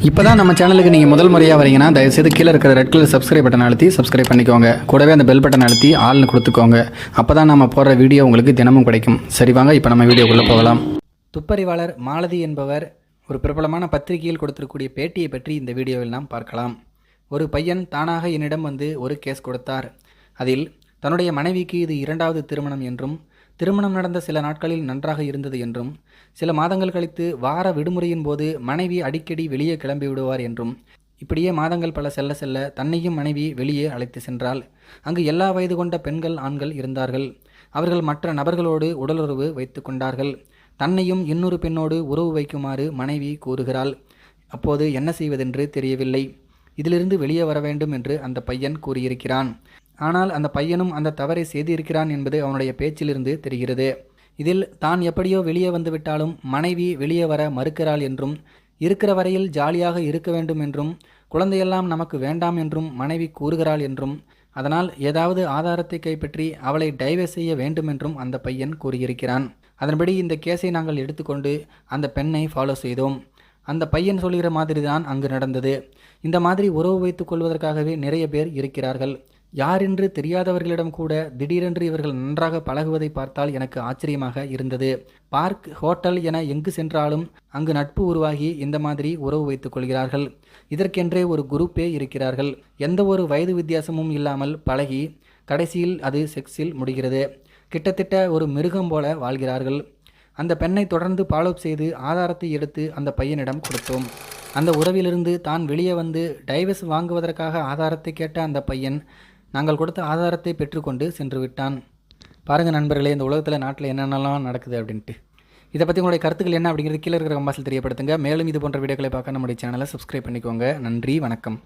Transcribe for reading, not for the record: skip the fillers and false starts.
இப்போ தான் நம்ம சேனலுக்கு நீங்கள் முதல் முறையாக வரீங்கன்னா தயவுசெய்து கீழே இருக்கிற ரெட் கலர் சப்ஸ்கிரைப் பட்டன் அழுத்தி சப்ஸ்கிரைப் பண்ணிக்கோங்க. கூடவே அந்த பெல் பட்டன் அழுத்தி ஆள்னு கொடுத்துக்கோங்க. அப்போ தான் நம்ம போடுற வீடியோ உங்களுக்கு தினமும் கிடைக்கும். சரி வாங்க இப்போ நம்ம வீடியோக்குள்ளே போகலாம். துப்பறிவாளர் மாலதி என்பவர் ஒரு பிரபலமான பத்திரிகையில் கொடுத்திருக்கக்கூடிய பேட்டியை பற்றி இந்த வீடியோவில் நாம் பார்க்கலாம். ஒரு பையன் தானாக என்னிடம் வந்து ஒரு கேஸ் கொடுத்தார். அதில் தன்னுடைய மனைவிக்கு இது 2வது திருமணம் என்றும், திருமணம் நடந்த சில நாட்களில் நன்றாக இருந்தது என்றும், சில மாதங்கள் கழித்து வார விடுமுறையின் போது மனைவி அடிக்கடி வெளியே கிளம்பி விடுவார் என்றும், இப்படியே மாதங்கள் பல செல்ல செல்ல தன்னையும் மனைவி வெளியே அழைத்து சென்றாள். அங்கு எல்லா வயது கொண்ட பெண்கள் ஆண்கள் இருந்தார்கள். அவர்கள் மற்ற நபர்களோடு உடலுறவு வைத்து கொண்டார்கள். தன்னையும் இன்னொரு பெண்ணோடு உறவு வைக்குமாறு மனைவி கூறுகிறாள். அப்போது என்ன செய்வதென்று தெரியவில்லை. இதிலிருந்து வெளியே வர வேண்டும் என்று அந்த பையன் கூறியிருக்கிறான். ஆனால் அந்த பையனும் அந்த தவறை செய்திருக்கிறான் என்பது அவனுடைய பேச்சிலிருந்து தெரிகிறது. இதில் தான் எப்படியோ வெளியே வந்துவிட்டாலும் மனைவி வெளியே வர மறுக்கிறாள் என்றும், இருக்கிற வரையில் ஜாலியாக இருக்க வேண்டும் என்றும், குழந்தையெல்லாம் நமக்கு வேண்டாம் என்றும் மனைவி கூறுகிறாள் என்றும், அதனால் ஏதாவது ஆதாரத்தை கைப்பற்றி அவளை டைவர்ஸ் செய்ய வேண்டும் என்றும் அந்த பையன் கூறியிருக்கிறான். அதன்படி இந்த கேஸை நாங்கள் எடுத்துக்கொண்டு அந்த பெண்ணை ஃபாலோ செய்தோம். அந்த பையன் சொல்கிற மாதிரி தான் அங்கு நடந்தது. இந்த மாதிரி உறவு வைத்துக் கொள்வதற்காகவே நிறைய பேர் இருக்கிறார்கள். யாரென்று தெரியாதவர்களிடம் கூட திடீரென்று இவர்கள் நன்றாக பழகுவதை பார்த்தால் எனக்கு ஆச்சரியமாக இருந்தது. பார்க், ஹோட்டல் என எங்கு சென்றாலும் அங்கு நட்பு உருவாகி இந்த மாதிரி உறவு வைத்துக் கொள்கிறார்கள். இதற்கென்றே ஒரு குரூப்பே இருக்கிறார்கள். எந்த ஒரு வயது வித்தியாசமும் இல்லாமல் பழகி கடைசியில் அது செக்ஸில் முடிகிறது. கிட்டத்தட்ட ஒரு மிருகம் போல வாழ்கிறார்கள். அந்த பெண்ணை தொடர்ந்து ஃபாலோ செய்து ஆதாரத்தை எடுத்து அந்த பையனிடம் கொடுத்தோம். அந்த உறவிலிருந்து தான் வெளியே வந்து டைவர்ஸ் வாங்குவதற்காக ஆதாரத்தை கேட்ட அந்த பையன் நாங்கள் கொடுத்த ஆதாரத்தை பெற்றுக்கொண்டு சென்று விட்டான். பாருங்கள் நண்பர்களே, இந்த உலகத்தில் நாட்டில் என்னென்னலாம் நடக்குது அப்படின்ட்டு. இதை பற்றி உங்களுடைய கருத்துக்கள் என்ன அப்படிங்கிறது கீழே இருக்கிற கம்பாஸில் தெரியப்படுத்துங்க. மேலும் இது போன்ற வீடியோக்களை பார்க்க நம்முடைய சேனலை சப்ஸ்கிரைப் பண்ணிக்கோங்க. நன்றி, வணக்கம்.